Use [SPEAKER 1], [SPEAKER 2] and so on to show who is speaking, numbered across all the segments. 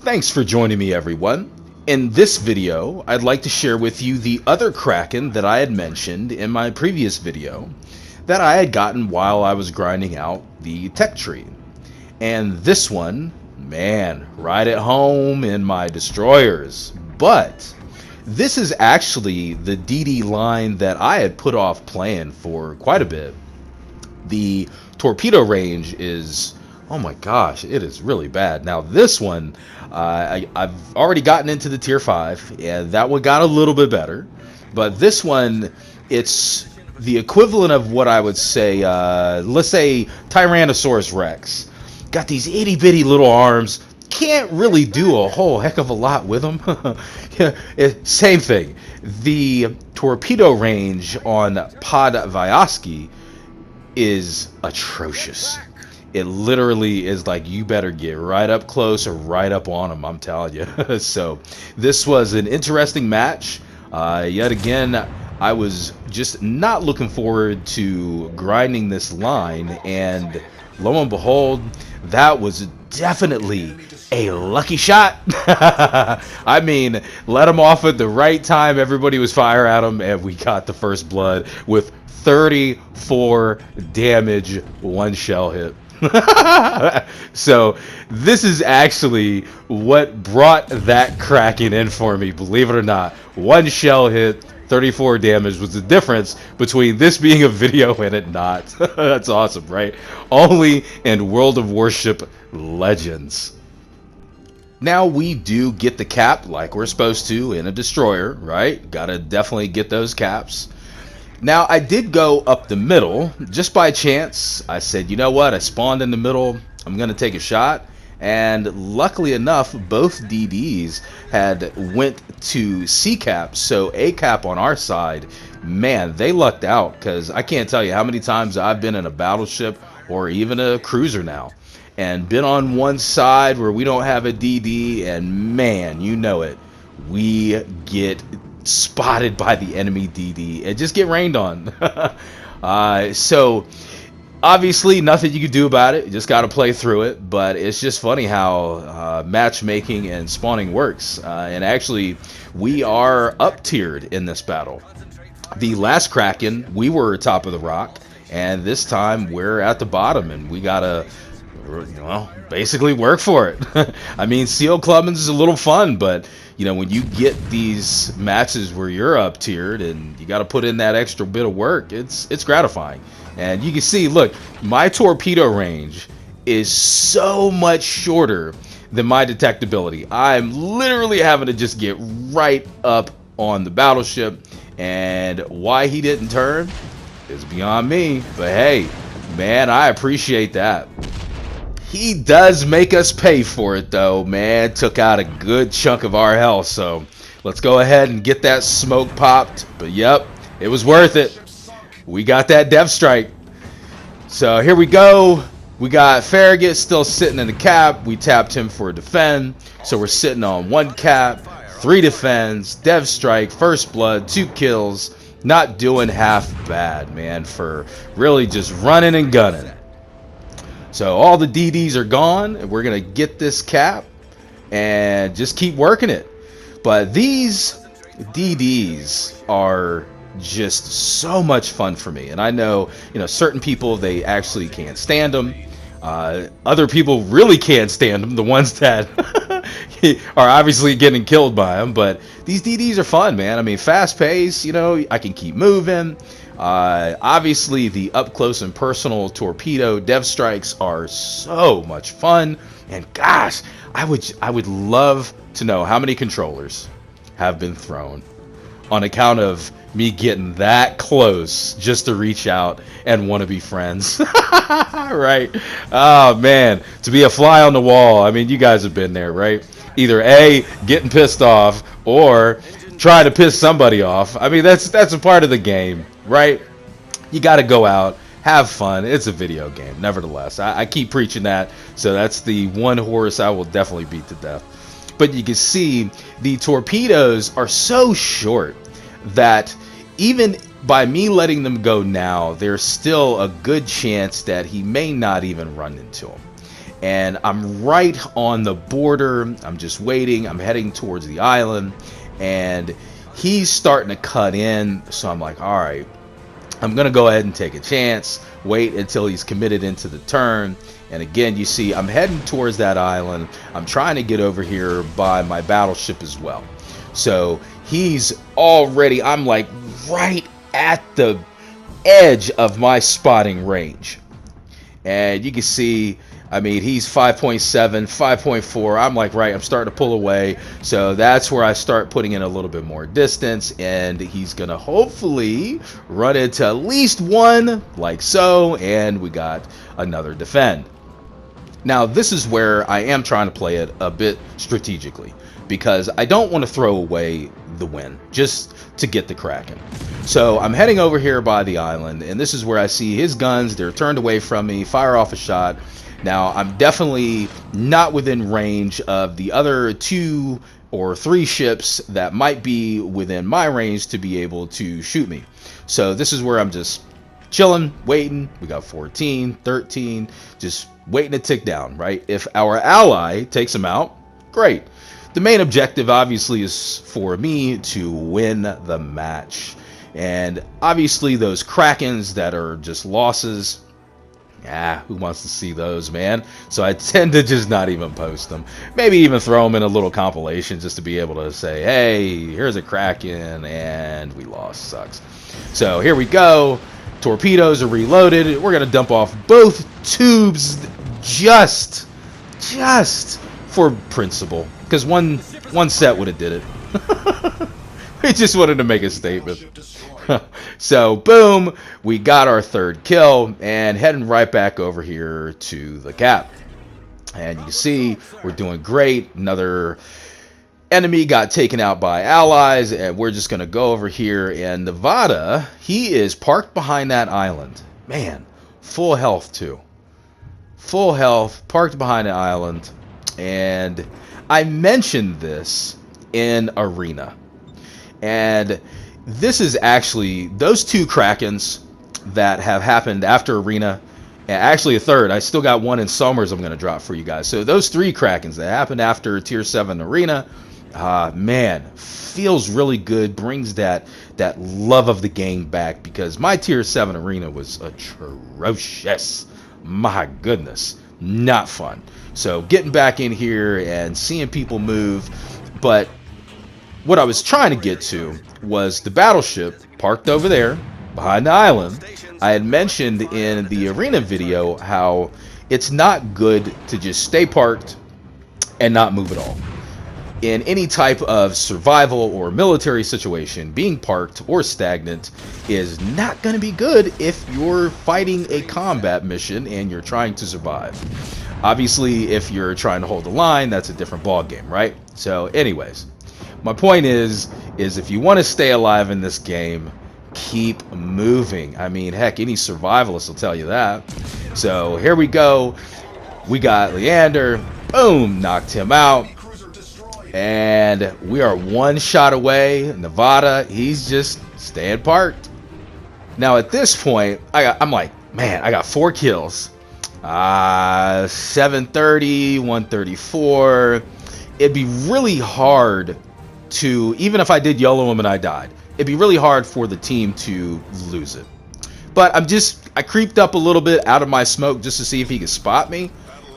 [SPEAKER 1] Thanks for joining me, everyone. In this video, I'd like to share with you the other Kraken that I had mentioned in my previous video that I had gotten while I was grinding out the tech tree. And this one, man, right at home in my destroyers. But this is actually the DD line that I had put off playing for quite a bit. The torpedo range is, oh my gosh, it is really bad. Now this one, I've already gotten into the tier 5, and that one got a little bit better. But this one, it's the equivalent of what I would say, let's say Tyrannosaurus Rex. Got these itty bitty little arms, can't really do a whole heck of a lot with them. Same thing. The torpedo range on Podvoisky is atrocious. It literally is like you better get right up close or right up on them, I'm telling you. So this was an interesting match. Yet again, I was just not looking forward to grinding this line, and lo and behold, that was definitely a lucky shot. I mean, let him off at the right time. Everybody was fire at him, and we got the first blood with 34 damage, 1 shell hit. So this is actually what brought that Kraken in for me, believe it or not. 1 shell hit, 34 damage was the difference between this being a video and it not. That's awesome, right? Only in World of Warship Legends. Now we do get the cap like we're supposed to in a destroyer, right? Gotta definitely get those caps. Now I did go up the middle just by chance. I said, you know what, I spawned in the middle, I'm gonna take a shot. And luckily enough, both DDs had went to C cap, so A cap on our side, man, they lucked out, because I can't tell you how many times I've been in a battleship or even a cruiser now and been on one side where we don't have a DD, and man, you know it, we get spotted by the enemy DD and just get rained on. So obviously nothing you can do about it, you just got to play through it. But it's just funny how matchmaking and spawning works, and actually we are up tiered in this battle. The last Kraken we were top of the rock, and this time we're at the bottom, and we gotta, well, basically work for it. I mean, seal clubbing is a little fun, but you know, when you get these matches where you're up tiered and you got to put in that extra bit of work, it's gratifying. And you can see, look, my torpedo range is so much shorter than my detectability. I'm literally having to just get right up on the battleship, and why he didn't turn is beyond me. But hey, man, I appreciate that. He does make us pay for it though, man. Took out a good chunk of our health, so let's go ahead and get that smoke popped. But yep, it was worth it. We got that dev strike. So here we go. We got Farragut still sitting in the cap. We tapped him for a defend, so we're sitting on 1 cap, 3 defends, dev strike, first blood, 2 kills. Not doing half bad, man, for really just running and gunning. So all the DDs are gone, and we're going to get this cap and just keep working it. But these DDs are just so much fun for me. And I know, you know, certain people, they actually can't stand them. Other people really can't stand them, the ones that are obviously getting killed by them. But these DDs are fun, man. I mean, fast pace, you know, I can keep moving. Obviously the up close and personal torpedo dev strikes are so much fun, and gosh, I would love to know how many controllers have been thrown on account of me getting that close just to reach out and want to be friends. Right? Oh man, to be a fly on the wall. I mean, you guys have been there, right? Either A, getting pissed off, or trying to piss somebody off. I mean, that's a part of the game, right? You got to go out, have fun. It's a video game, nevertheless. I keep preaching that, so that's the one horse I will definitely beat to death. But you can see the torpedoes are so short that even by me letting them go now, there's still a good chance that he may not even run into them. And I'm right on the border. I'm just waiting. I'm heading towards the island, and he's starting to cut in. So I'm like, all right, I'm going to go ahead and take a chance, wait until he's committed into the turn. And again, you see, I'm heading towards that island. I'm trying to get over here by my battleship as well. So he's already, I'm like right at the edge of my spotting range. And you can see, I mean, he's 5.7, 5.4. I'm like, right, I'm starting to pull away. So that's where I start putting in a little bit more distance. And he's going to hopefully run into at least one, like so. And we got another defend. Now, this is where I am trying to play it a bit strategically, because I don't want to throw away the win just to get the Kraken. So I'm heading over here by the island, and this is where I see his guns. They're turned away from me, fire off a shot. Now, I'm definitely not within range of the other 2 or 3 ships that might be within my range to be able to shoot me. So this is where I'm just chilling, waiting. We got 14, 13, just waiting to tick down, right? If our ally takes him out, great. The main objective, obviously, is for me to win the match. And obviously, those Krakens that are just losses, who wants to see those, man? So I tend to just not even post them. Maybe even throw them in a little compilation just to be able to say, hey, here's a Kraken, and we lost. Sucks. So here we go. Torpedoes are reloaded. We're going to dump off both tubes just for principle. Because one set would have did it. We just wanted to make a statement. So, boom, we got our 3rd kill, and heading right back over here to the cap. And you can see we're doing great. Another enemy got taken out by allies, and we're just going to go over here. And Nevada, he is parked behind that island. Man, full health too. Full health, parked behind the island. And I mentioned this in Arena. And this is actually those 2 Krakens that have happened after Arena. And actually a 3rd. I still got one in Summers I'm going to drop for you guys. So those 3 Krakens that happened after Tier 7 Arena, man, feels really good. Brings that love of the game back, because my Tier 7 Arena was atrocious. My goodness, not fun. So getting back in here and seeing people move. But what I was trying to get to was the battleship parked over there behind the island. I had mentioned in the Arena video how it's not good to just stay parked and not move at all. In any type of survival or military situation, being parked or stagnant is not going to be good if you're fighting a combat mission and you're trying to survive. Obviously, if you're trying to hold the line, that's a different ball game, right? So anyways, my point is if you want to stay alive in this game, keep moving. I mean, heck, any survivalist will tell you that. So here we go. We got Leander. Boom, knocked him out. And we are 1 shot away. Nevada, he's just staying parked. Now at this point, I'm like, man, I got 4 kills. 730, 134. It'd be really hard to, even if I did YOLO him and I died, it'd be really hard for the team to lose it. But I creeped up a little bit out of my smoke just to see if he could spot me.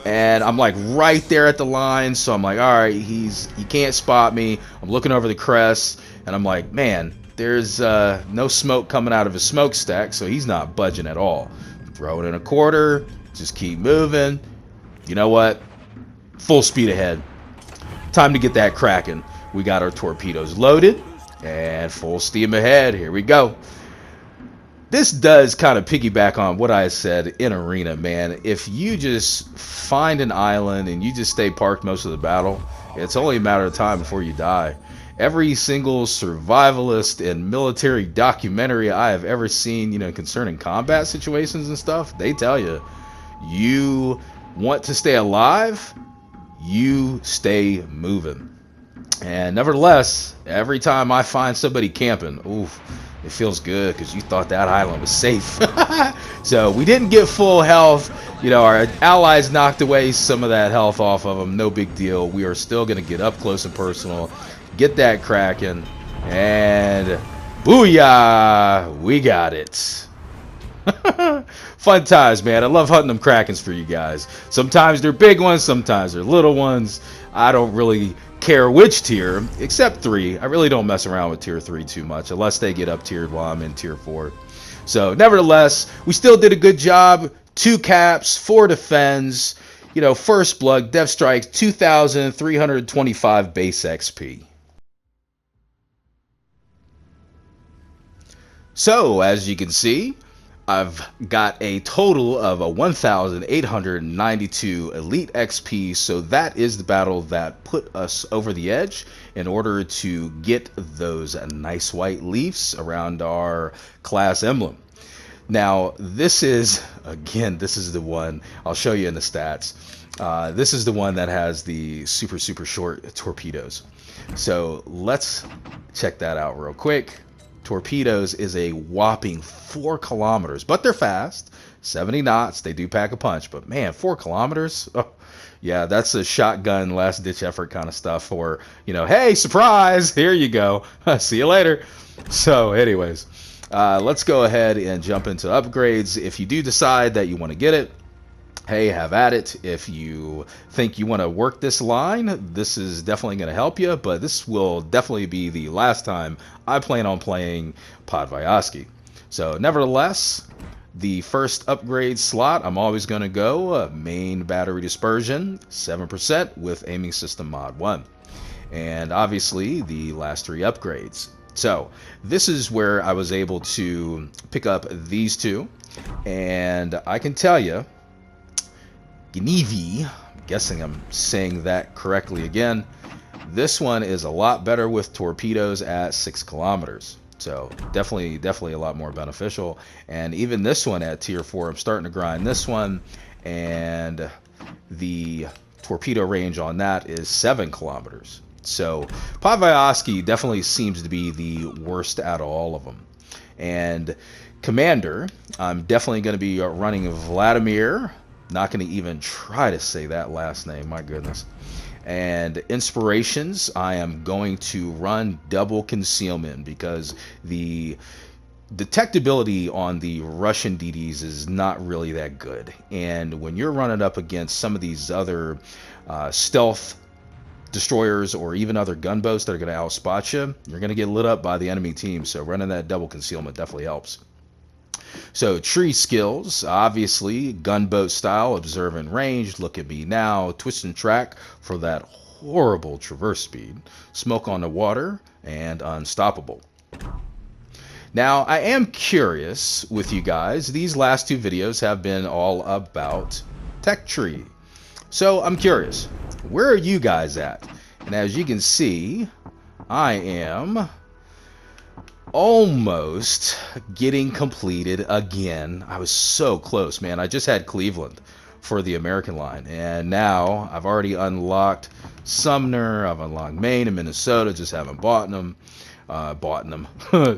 [SPEAKER 1] And I'm like right there at the line, so I'm like, all right, he can't spot me. I'm looking over the crest, and I'm like, man, there's no smoke coming out of his smokestack, so he's not budging at all. Throw it in a quarter, just keep moving. You know what? Full speed ahead. Time to get that Kraken. We got our torpedoes loaded, and full steam ahead. Here we go. This does kind of piggyback on what I said in Arena, man. If you just find an island and you just stay parked most of the battle, it's only a matter of time before you die. Every single survivalist and military documentary I have ever seen, concerning combat situations and stuff, they tell you, you want to stay alive, you stay moving. And nevertheless, every time I find somebody camping, oof, It feels good because you thought that island was safe. So we didn't get full health. You know, our allies knocked away some of that health off of them. No big deal. We are still going to get up close and personal, get that Kraken, and booyah! We got it. Fun times, man. I love hunting them Krakens for you guys. Sometimes they're big ones, sometimes they're little ones. I don't really care which tier, except 3. I really don't mess around with tier 3 too much, unless they get up tiered while I'm in tier 4. So, nevertheless, we still did a good job. 2 caps, 4 defends. You know, first blood, death strikes, 2,325 base XP. So, as you can see, I've got a total of a 1,892 elite XP, so that is the battle that put us over the edge in order to get those nice white leaves around our class emblem. Now, this is, again, this is the one, I'll show you in the stats. This is the one that has the super short torpedoes. So let's check that out real quick. Torpedoes is a whopping 4 kilometers, but they're fast. 70 knots. They do pack a punch, but man, 4 kilometers. Oh, yeah, that's a shotgun last ditch effort kind of stuff. Or, you know, hey, surprise, here you go. See you later. So anyways, let's go ahead and jump into upgrades. If you do decide that you want to get it, hey, have at it. If you think you want to work this line, this is definitely going to help you, but this will definitely be the last time I plan on playing Podvoisky. So nevertheless, the first upgrade slot, I'm always going to go main battery dispersion, 7% with aiming system mod 1. And obviously the last 3 upgrades. So this is where I was able to pick up these 2, and I can tell you, Gnevi, I'm guessing I'm saying that correctly again. This one is a lot better with torpedoes at 6 kilometers. So definitely a lot more beneficial. And even this one at tier 4, I'm starting to grind this one. And the torpedo range on that is 7 kilometers. So Podvoisky definitely seems to be the worst out of all of them. And Commander, I'm definitely going to be running Vladimir. Not going to even try to say that last name, my goodness. And inspirations, I am going to run double concealment because the detectability on the Russian DDs is not really that good. And when you're running up against some of these other stealth destroyers or even other gunboats that are going to outspot you, you're going to get lit up by the enemy team. So running that double concealment definitely helps. So tree skills, obviously gunboat style, observe and range, look at me now, twist and track for that horrible traverse speed, smoke on the water, and unstoppable. Now I am curious with you guys, these last 2 videos have been all about tech tree. So I'm curious, where are you guys at? And as you can see, I am almost getting completed again. I was so close, man. I just had Cleveland for the American line, and now I've already unlocked Sumner, I've unlocked Maine and Minnesota, just haven't bought them.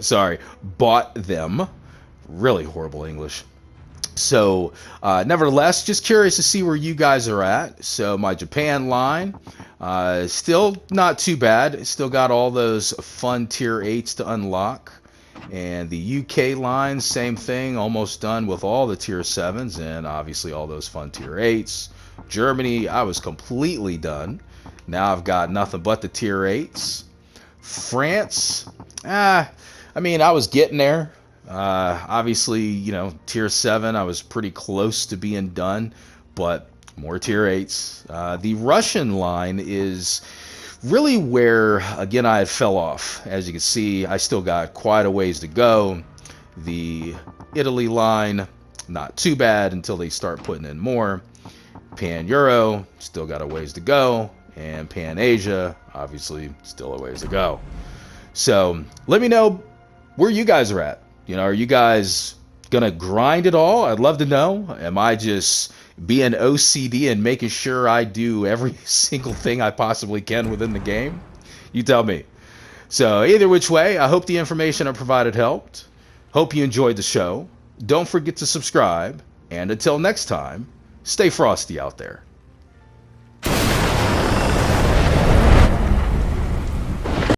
[SPEAKER 1] Sorry, bought them. Really horrible English. So nevertheless, just curious to see where you guys are at. So my Japan line, still not too bad. Still got all those fun tier 8s to unlock. And the UK line, same thing, almost done with all the tier 7s and obviously all those fun tier 8s. Germany, I was completely done. Now I've got nothing but the tier 8s. France, I mean, I was getting there. Obviously, you know, tier 7, I was pretty close to being done, but more tier 8s. The Russian line is really where, again, I fell off. As you can see, I still got quite a ways to go. The Italy line, not too bad until they start putting in more. Pan-Euro, still got a ways to go. And Pan-Asia, obviously, still a ways to go. So, let me know where you guys are at. You know, are you guys gonna grind it all? I'd love to know. Am I just being OCD and making sure I do every single thing I possibly can within the game? You tell me. So either which way, I hope the information I provided helped. Hope you enjoyed the show. Don't forget to subscribe. And until next time, stay frosty out there.